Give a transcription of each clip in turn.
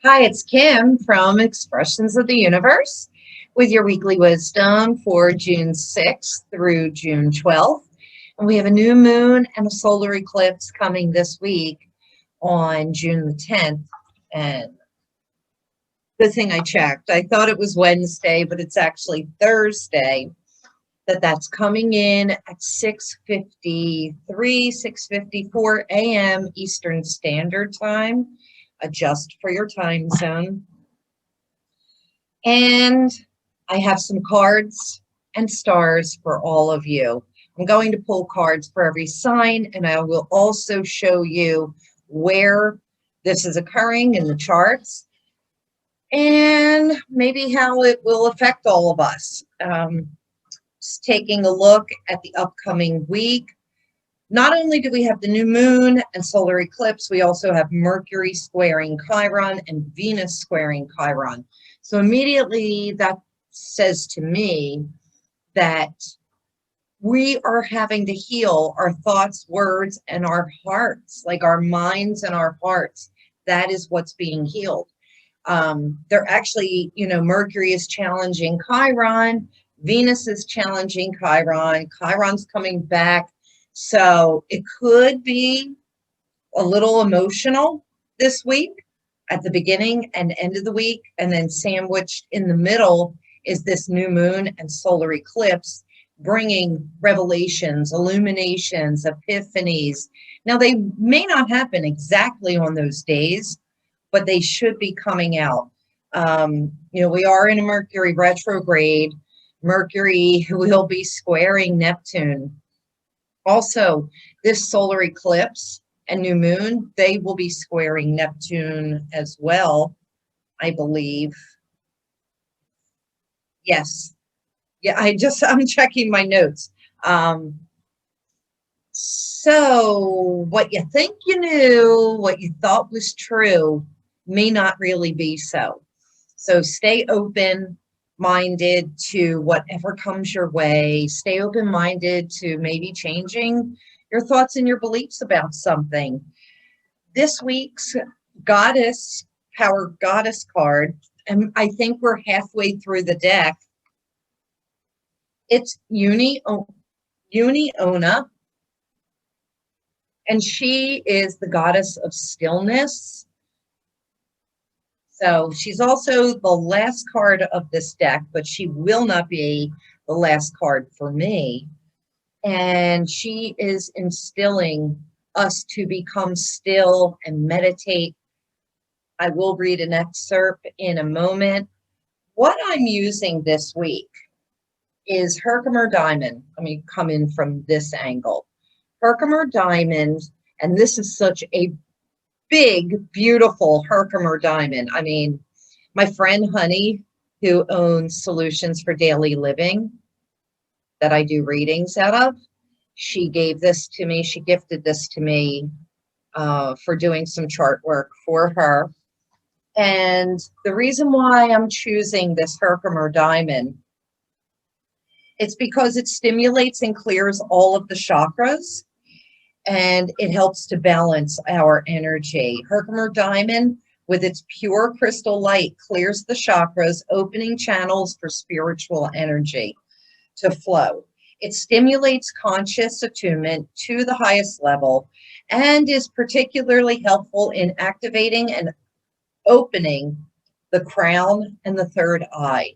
Hi, it's Kim from Expressions of the Universe with your weekly wisdom for June 6th through June 12th. And we have a new moon and a solar eclipse coming this week on June the 10th. And good thing I checked. I thought it was Wednesday, but it's actually Thursday that's coming in at 6:53, 6:54 a.m. Eastern Standard Time. Adjust for your time zone. And I have some cards and stars for all of you. I'm going to pull cards for every sign, and I will also show you where this is occurring in the charts and maybe how it will affect all of us. Just taking a look at the upcoming week. Not only do we have the new moon and solar eclipse, we also have Mercury squaring Chiron and Venus squaring Chiron. So immediately that says to me that we are having to heal our thoughts, words, and our hearts, like our minds and our hearts. That is what's being healed. They're actually, Mercury is challenging Chiron, Venus is challenging Chiron, Chiron's coming back. So it could be a little emotional this week at the beginning and end of the week. And then sandwiched in the middle is this new moon and solar eclipse, bringing revelations, illuminations, epiphanies. Now, they may not happen exactly on those days, but they should be coming out. We are in a Mercury retrograde. Mercury will be squaring Neptune. Also, this solar eclipse and new moon, they will be squaring Neptune as well, I believe. Yes. Yeah, I'm checking my notes. So what you think you knew, what you thought was true, may not really be so. So stay open-minded to whatever comes your way. Stay open-minded to maybe changing your thoughts and your beliefs about something. This week's goddess, power goddess card, and I think we're halfway through the deck. It's Uniona, and she is the goddess of stillness. So she's also the last card of this deck, but she will not be the last card for me. And she is instilling us to become still and meditate. I will read an excerpt in a moment. What I'm using this week is Herkimer Diamond. Let me come in from this angle. Herkimer Diamond, and this is such a big, beautiful Herkimer diamond. I mean, my friend Honey, who owns Solutions for Daily Living, that I do readings out of, she gave this to me. She gifted this to me for doing some chart work for her. And the reason why I'm choosing this Herkimer diamond, it's because it stimulates and clears all of the chakras, and it helps to balance our energy. Herkimer diamond, with its pure crystal light, clears the chakras, opening channels for spiritual energy to flow. It stimulates conscious attunement to the highest level and is particularly helpful in activating and opening the crown and the third eye.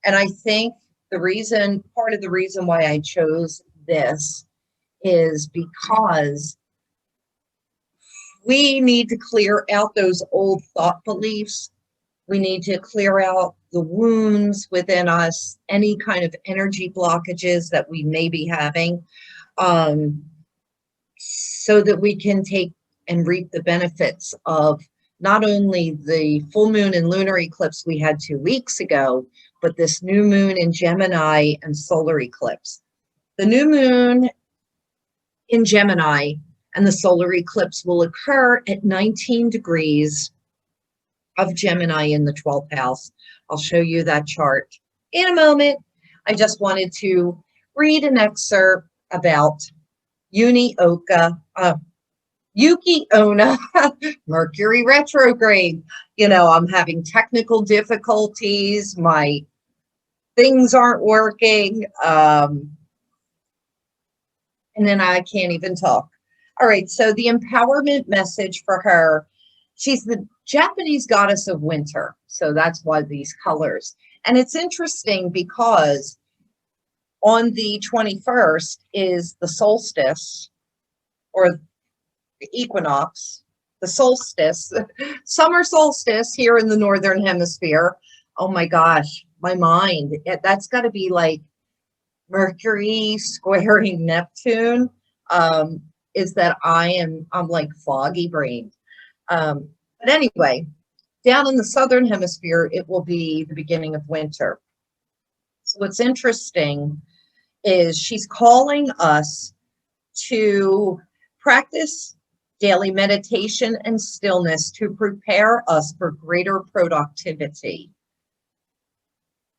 And I think part of the reason why I chose this is because we need to clear out those old thought beliefs. We need to clear out the wounds within us, any kind of energy blockages that we may be having, so that we can take and reap the benefits of not only the full moon and lunar eclipse we had 2 weeks ago, but this new moon in Gemini and solar eclipse. The new moon in Gemini and the solar eclipse will occur at 19 degrees of Gemini in the 12th house. I'll show you that chart in a moment. I just wanted to read an excerpt about Uniona, Yuki Onna, Mercury retrograde. You know, I'm having technical difficulties. My things aren't working. And then I can't even talk. All right, so the empowerment message for her, she's the Japanese goddess of winter. So that's why these colors. And it's interesting because on the 21st is the solstice or the equinox, the solstice, summer solstice here in the northern hemisphere. Oh my gosh, my mind, that's got to be like Mercury squaring Neptune. Is that I'm like foggy brained. But anyway, down in the southern hemisphere, it will be the beginning of winter. So what's interesting is she's calling us to practice daily meditation and stillness to prepare us for greater productivity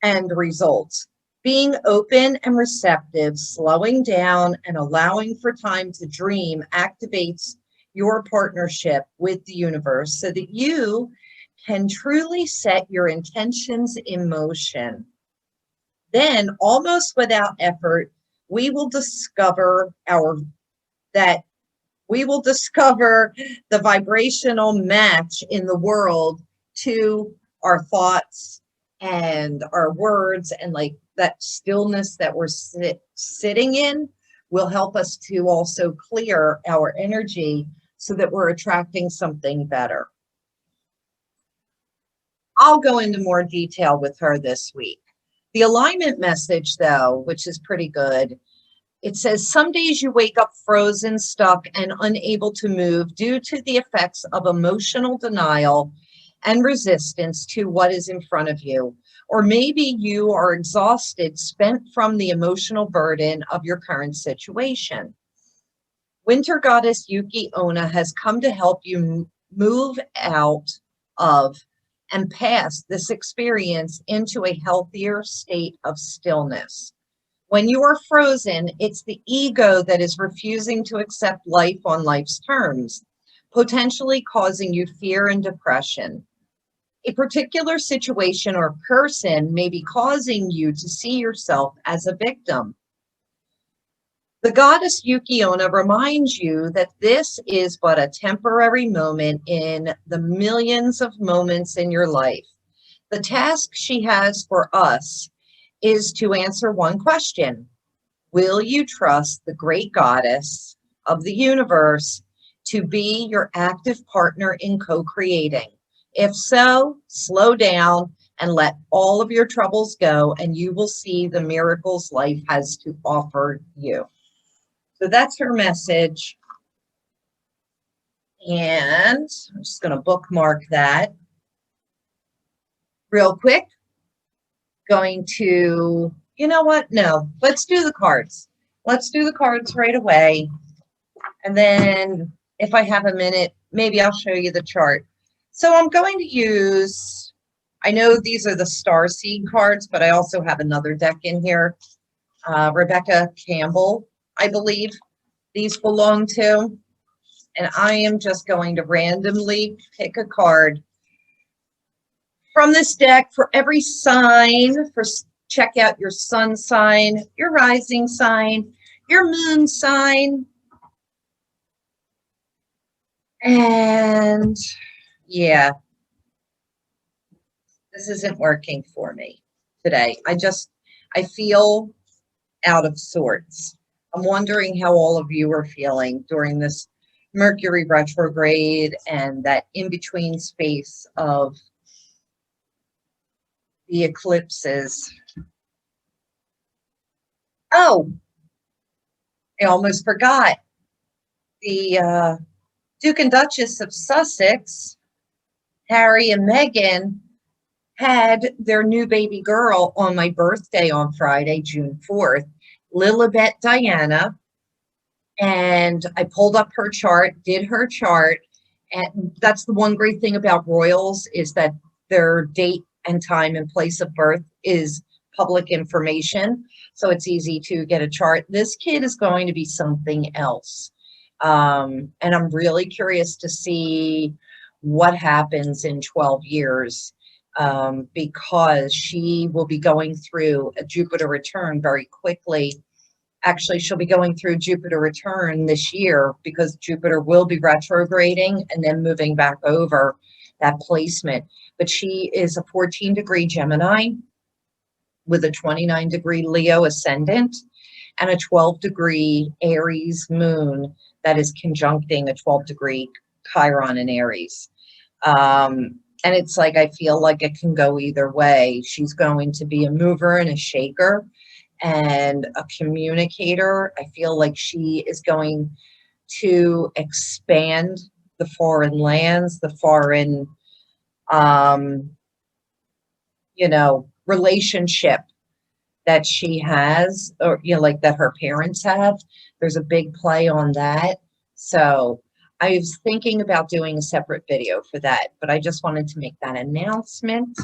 and results. Being open and receptive, slowing down and allowing for time to dream activates your partnership with the universe so that you can truly set your intentions in motion. Then, almost without effort, we will discover the vibrational match in the world to our thoughts and our words, and like that stillness that we're sitting in will help us to also clear our energy so that we're attracting something better. I'll go into more detail with her this week. The alignment message, though, which is pretty good, it says, some days you wake up frozen, stuck, and unable to move due to the effects of emotional denial and resistance to what is in front of you. Or maybe you are exhausted, spent from the emotional burden of your current situation. Winter goddess Yuki Onna has come to help you move out of and past this experience into a healthier state of stillness. When you are frozen, it's the ego that is refusing to accept life on life's terms, potentially causing you fear and depression. A particular situation or person may be causing you to see yourself as a victim. The goddess Yuki Onna reminds you that this is but a temporary moment in the millions of moments in your life. The task she has for us is to answer one question. Will you trust the great goddess of the universe to be your active partner in co-creating? If so, slow down and let all of your troubles go, and you will see the miracles life has to offer you. So that's her message. And I'm just going to bookmark that real quick. Going to, you know what? No, let's do the cards. Let's do the cards right away. And then if I have a minute, maybe I'll show you the chart. So I'm going to use, I know these are the star seed cards, but I also have another deck in here. Rebecca Campbell, I believe these belong to. And I am just going to randomly pick a card from this deck for every sign. Check out your sun sign, your rising sign, your moon sign. And yeah, this isn't working for me today. I feel out of sorts. I'm wondering how all of you are feeling during this Mercury retrograde and that in-between space of the eclipses. Oh, I almost forgot. The Duke and Duchess of Sussex, Harry and Meghan, had their new baby girl on my birthday on Friday, June 4th, Lilibet Diana. And I pulled up her chart, did her chart. And that's the one great thing about royals, is that their date and time and place of birth is public information. So it's easy to get a chart. This kid is going to be something else. And I'm really curious to see what happens in 12 years, because she will be going through a Jupiter return very quickly. Actually, she'll be going through Jupiter return this year because Jupiter will be retrograding and then moving back over that placement. But she is a 14-degree Gemini with a 29-degree Leo ascendant and a 12-degree Aries moon that is conjuncting a 12-degree Chiron in Aries. And it's like, I feel like it can go either way. She's going to be a mover and a shaker and a communicator. I feel like she is going to expand the foreign lands, the foreign, relationship that she has, or, like that her parents have. There's a big play on that. So I was thinking about doing a separate video for that, but I just wanted to make that announcement.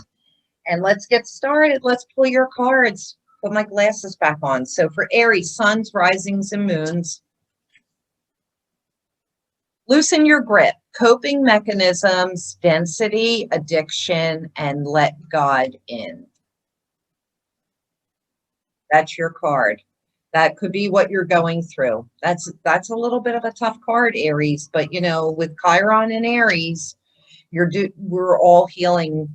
And let's get started. Let's pull your cards. Put my glasses back on. So for Aries, suns, risings, and moons, loosen your grip, coping mechanisms, density, addiction, and let God in. That's your card. That could be what you're going through. That's a little bit of a tough card, Aries, but with Chiron and Aries, we're all healing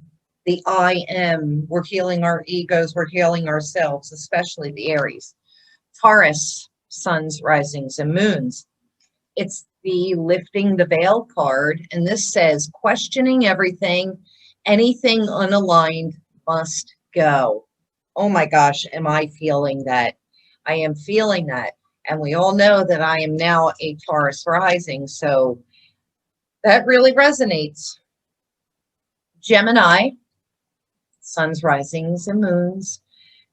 the I am. We're healing our egos. We're healing ourselves, especially the Aries. Taurus, suns, risings, and moons. It's the lifting the veil card, and this says questioning everything, anything unaligned must go. Oh my gosh, am I feeling that? I am feeling that. And we all know that I am now a Taurus rising, so that really resonates. Gemini, suns, risings, and moons.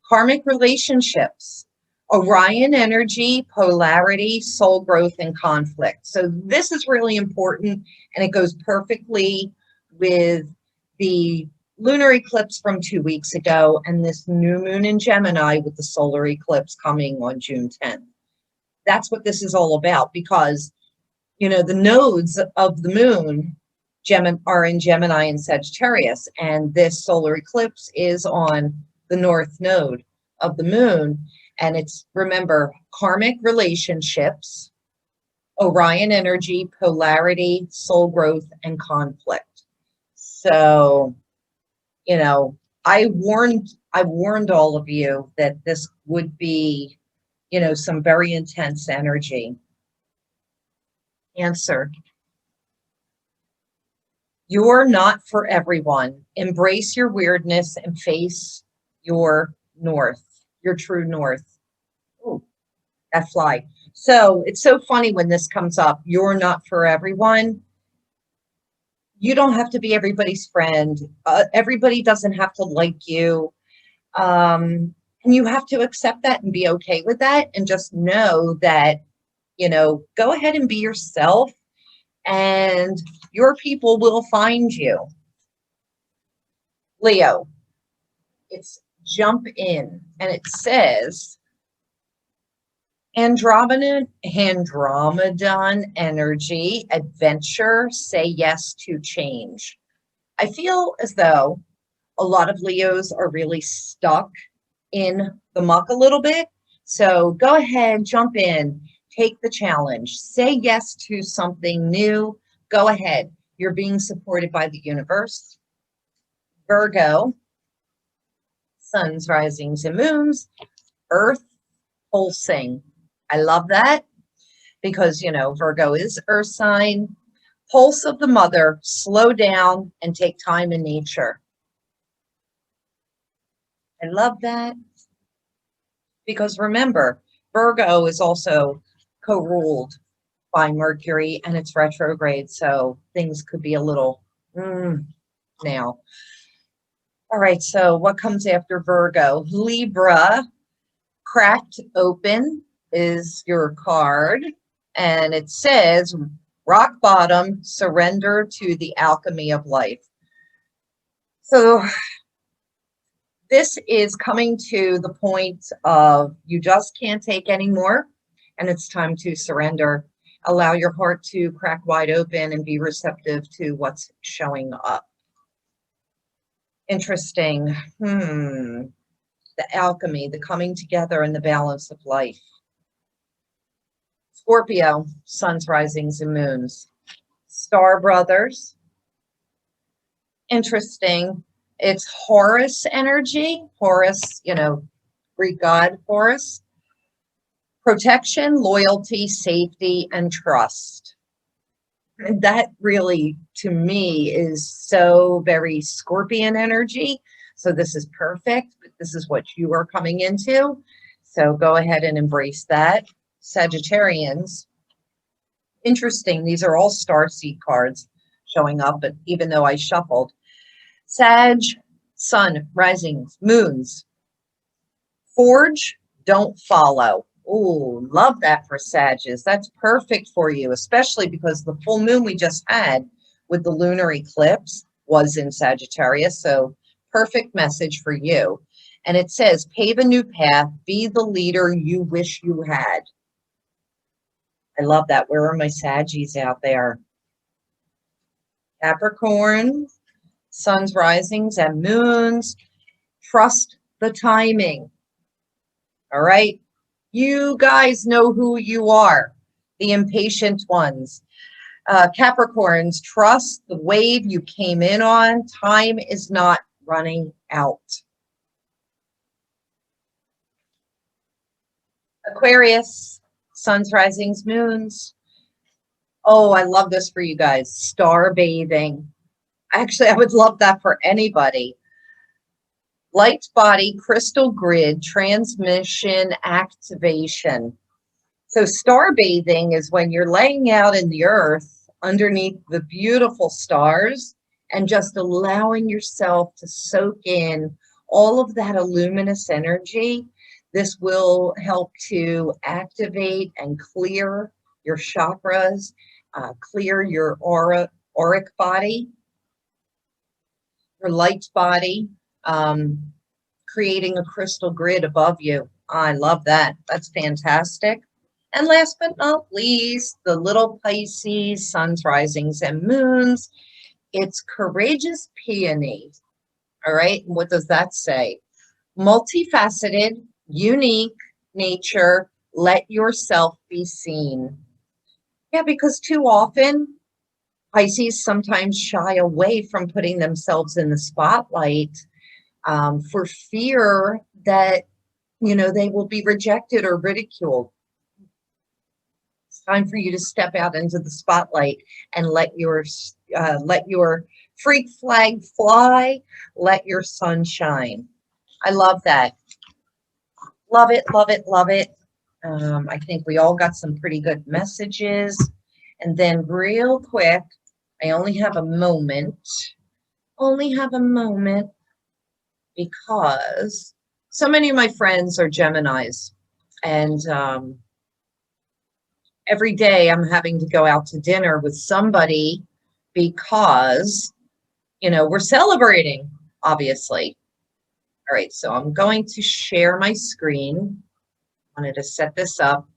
Karmic relationships. Orion energy, polarity, soul growth, and conflict. So this is really important, and it goes perfectly with the lunar eclipse from 2 weeks ago and this new moon in Gemini with the solar eclipse coming on June 10th. That's what this is all about, because the nodes of the moon are in Gemini and Sagittarius, and this solar eclipse is on the north node of the moon. And it's, remember, karmic relationships, Orion energy, polarity, soul growth, and conflict. So, I warned all of you that this would be, some very intense energy. Answer. You're not for everyone. Embrace your weirdness and face your north, your true north. Oh, that fly. So it's so funny when this comes up. You're not for everyone. You don't have to be everybody's friend. Everybody doesn't have to like you. And you have to accept that and be okay with that. And just know that, go ahead and be yourself, and your people will find you. Leo, it's jump in, and it says Andromedan energy, adventure, say yes to change. I feel as though a lot of Leos are really stuck in the muck a little bit. So go ahead, jump in, take the challenge, say yes to something new. Go ahead. You're being supported by the universe. Virgo, suns, risings, and moons, earth pulsing. I love that because, Virgo is earth sign. Pulse of the mother, slow down and take time in nature. I love that because, remember, Virgo is also co-ruled by Mercury and it's retrograde, so things could be a little now. All right, so what comes after Virgo? Libra, cracked open is your card, and it says rock bottom, surrender to the alchemy of life. So this is coming to the point of you just can't take anymore, and it's time to surrender. Allow your heart to crack wide open and be receptive to what's showing up. Interesting. The alchemy, the coming together and the balance of life. Scorpio, suns, risings, and moons. Star brothers. Interesting. It's Horus energy. Horus, Greek god Horus. Protection, loyalty, safety, and trust. And that really, to me, is so very Scorpion energy. So this is perfect. This is what you are coming into. So go ahead and embrace that. Sagittarians. Interesting. These are all starseed cards showing up, but even though I shuffled. Sag, sun, risings, moons. Forge, don't follow. Oh, love that for Sages. That's perfect for you, especially because the full moon we just had with the lunar eclipse was in Sagittarius. So perfect message for you. And it says, pave a new path, be the leader you wish you had. I love that. Where are my Saggies out there? Capricorn, suns, risings, and moons. Trust the timing. All right. You guys know who you are, the impatient ones. Capricorns, trust the wave you came in on. Time is not running out. Aquarius, suns, risings, moons. Oh, I love this for you guys. Star bathing. Actually, I would love that for anybody. Light body, crystal grid, transmission, activation. So star bathing is when you're laying out in the earth underneath the beautiful stars and just allowing yourself to soak in all of that luminous energy. This will help to activate and clear your chakras, clear your auric body, your light body, creating a crystal grid above you. I love that. That's fantastic. And last but not least, the little Pisces, suns, risings, and moons. It's courageous peony. All right. What does that say? Multifaceted, unique nature. Let yourself be seen. Yeah, because too often Pisces sometimes shy away from putting themselves in the spotlight for fear that, they will be rejected or ridiculed. It's time for you to step out into the spotlight and let your freak flag fly, let your sun shine. I love that. Love it, love it, love it. I think we all got some pretty good messages. And then real quick, I only have a moment, because so many of my friends are Geminis, and every day I'm having to go out to dinner with somebody because, we're celebrating, obviously. All right, so I'm going to share my screen. I wanted to set this up.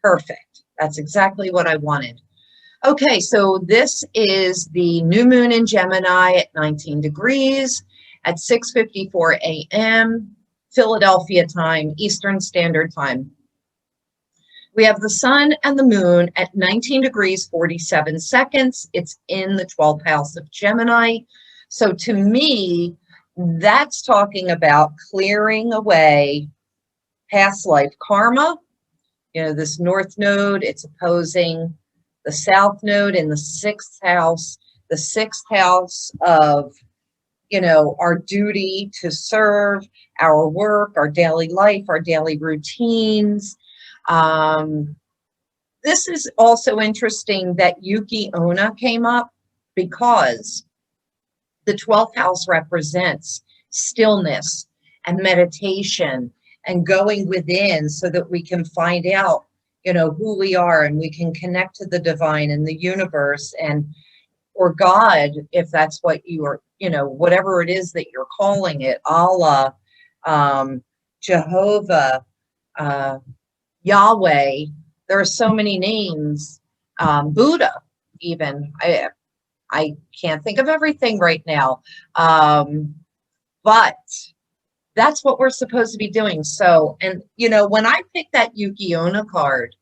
Perfect. That's exactly what I wanted. Okay, so this is the new moon in Gemini at 19 degrees at 6:54 a.m. Philadelphia time, Eastern Standard Time. We have the sun and the moon at 19 degrees, 47 seconds. It's in the 12th house of Gemini. So to me, that's talking about clearing away past life karma. This north node, it's opposing the south node in the 6th house, the 6th house of, our duty to serve, our work, our daily life, our daily routines. This is also interesting that Yuki Onna came up because the 12th house represents stillness and meditation and going within so that we can find out, who we are, and we can connect to the divine and the universe or God, if that's what you are, whatever it is that you're calling it, Allah, Jehovah, Yahweh. There are so many names. Buddha, even. I can't think of everything right now. But that's what we're supposed to be doing. So, and you know, when I picked that Yuki Onna card,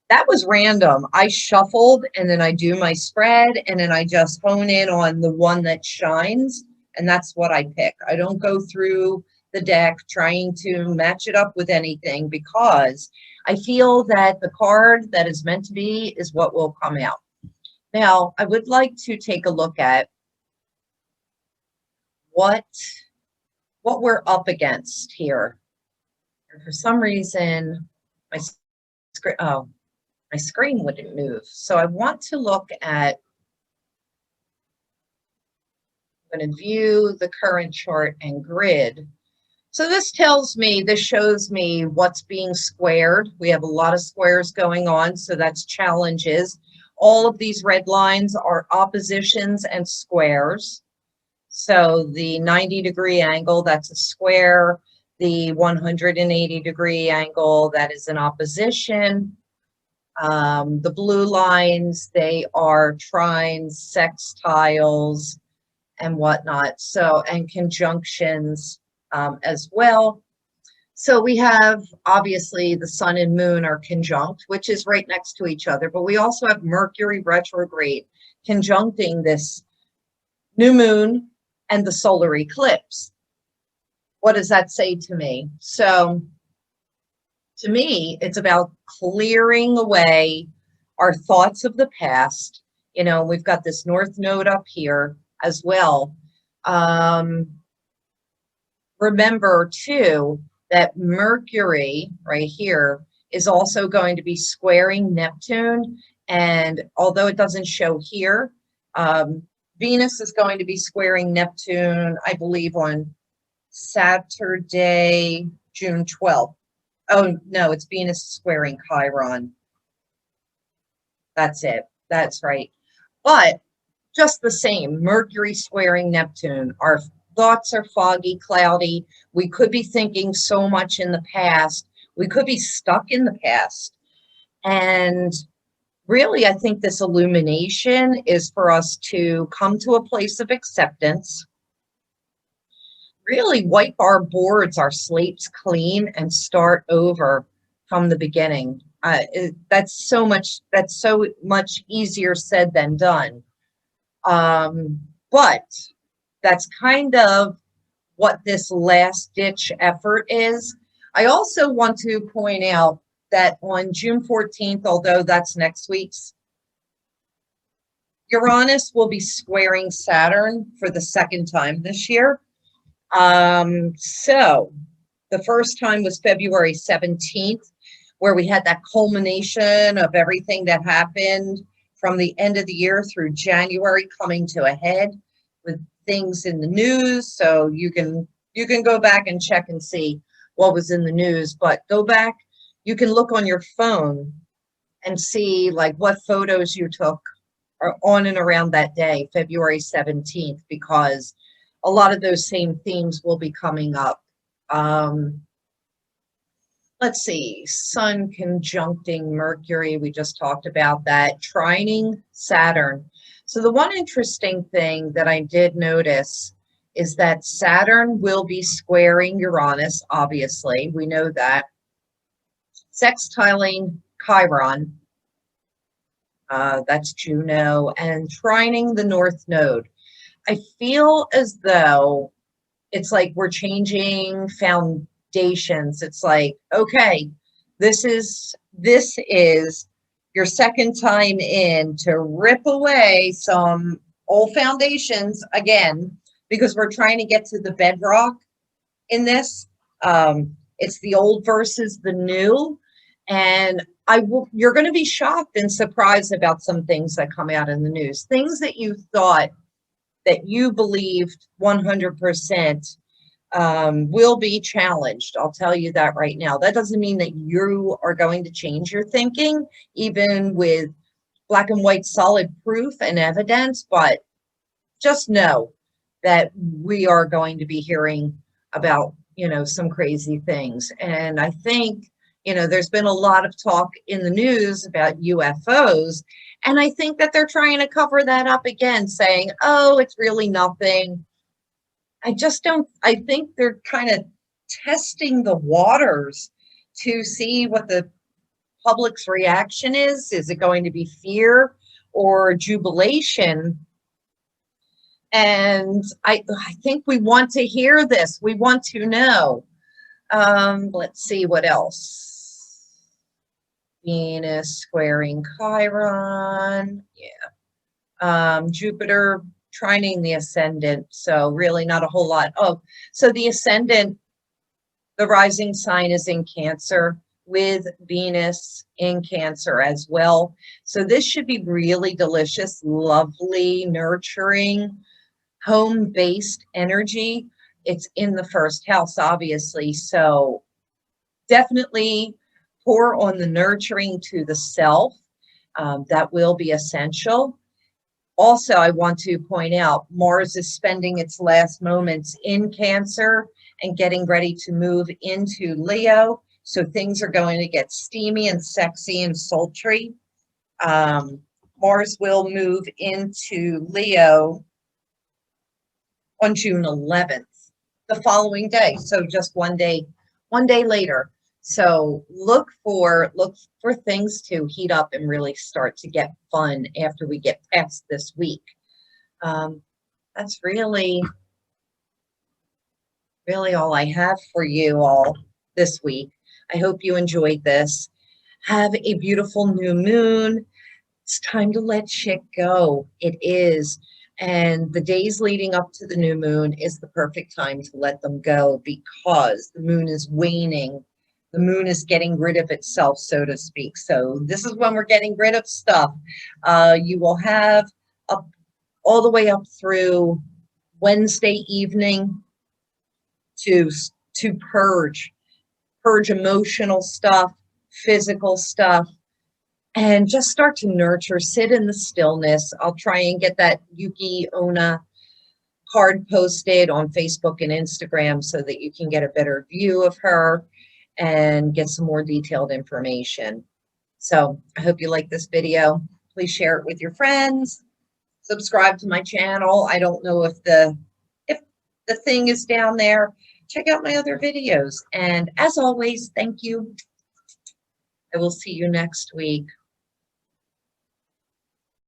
that was random. I shuffled and then I do my spread and then I just hone in on the one that shines. And that's what I pick. I don't go through the deck trying to match it up with anything because I feel that the card that is meant to be is what will come out. Now, I would like to take a look at what we're up against here. And for some reason, my screen, oh, my screen wouldn't move. So I want to look at, I'm going to view the current chart and grid. So this tells me, this shows me what's being squared. We have a lot of squares going on, so that's challenges. All of these red lines are oppositions and squares. So the 90-degree angle, that's a square. The 180-degree angle, that is an opposition. The blue lines, they are trines, sextiles, and whatnot. So, and conjunctions as well. So we have, obviously, the sun and moon are conjunct, which is right next to each other. But we also have Mercury retrograde conjuncting this new moon and the solar eclipse. What does that say to me? So to me, it's about clearing away our thoughts of the past. You know, we've got this north node up here as well. Remember too, that Mercury right here is also going to be squaring Neptune. And although it doesn't show here, Venus is going to be squaring Neptune, I believe, on Saturday, June 12th. Oh, no, it's Venus squaring Chiron. That's it. That's right. But just the same, Mercury squaring Neptune. Our thoughts are foggy, cloudy. We could be thinking so much in the past. We could be stuck in the past. And really, I think this illumination is for us to come to a place of acceptance, really wipe our boards, our slates clean, and start over from the beginning. That's so much easier said than done. But that's kind of what this last ditch effort is. I also want to point out that on June 14th, although that's next week's, Uranus will be squaring Saturn for the second time this year. So the first time was February 17th, where we had that culmination of everything that happened from the end of the year through January coming to a head with things in the news. So you can go back and check and see what was in the news, but go back, you can look on your phone and see like what photos you took are on and around that day, February 17th, because a lot of those same themes will be coming up. Let's see, Sun conjuncting Mercury, we just talked about that, trining Saturn. So the one interesting thing that I did notice is that Saturn will be squaring Uranus, obviously, we know that, sextiling Chiron, that's Juno, and trining the North Node. I feel as though it's like we're changing foundations. It's like, okay, this is your second time in to rip away some old foundations again, because we're trying to get to the bedrock in this. It's the old versus the new. And you're going to be shocked and surprised about some things that come out in the news, things that you thought that you believed 100% will be challenged. I'll tell you that right now. That doesn't mean that you are going to change your thinking, even with black and white solid proof and evidence, but just know that we are going to be hearing about, some crazy things. And I think, There's been a lot of talk in the news about UFOs, and I think that they're trying to cover that up again, saying, oh, it's really nothing. I think they're kind of testing the waters to see what the public's reaction is. Is it going to be fear or jubilation? And I think we want to hear this. We want to know. Let's see what else. Venus squaring Chiron. Yeah. Jupiter trining the ascendant. So really not a whole lot. Oh, so the ascendant, the rising sign is in Cancer with Venus in Cancer as well. So this should be really delicious, lovely, nurturing, home-based energy. It's in the first house, obviously. So definitely pour on the nurturing to the self. That will be essential. Also, I want to point out, Mars is spending its last moments in Cancer and getting ready to move into Leo. So things are going to get steamy and sexy and sultry. Mars will move into Leo on June 11th, the following day. So just one day later. So look for things to heat up and really start to get fun after we get past this week. That's really all I have for you all this week. I hope you enjoyed this. Have a beautiful new moon. It's time to let shit go. It is. And the days leading up to the new moon is the perfect time to let them go, because the moon is waning. The moon is getting rid of itself, so to speak. So this is when we're getting rid of stuff. You will have all the way up through Wednesday evening to purge emotional stuff, physical stuff, and just start to nurture, sit in the stillness. I'll try and get that Yuki Onna card posted on Facebook and Instagram so that you can get a better view of her and get some more detailed information. So I hope you like this video. Please share it with your friends. Subscribe to my channel. I don't know if the thing is down there. Check out my other videos. And as always, thank you. I will see you next week.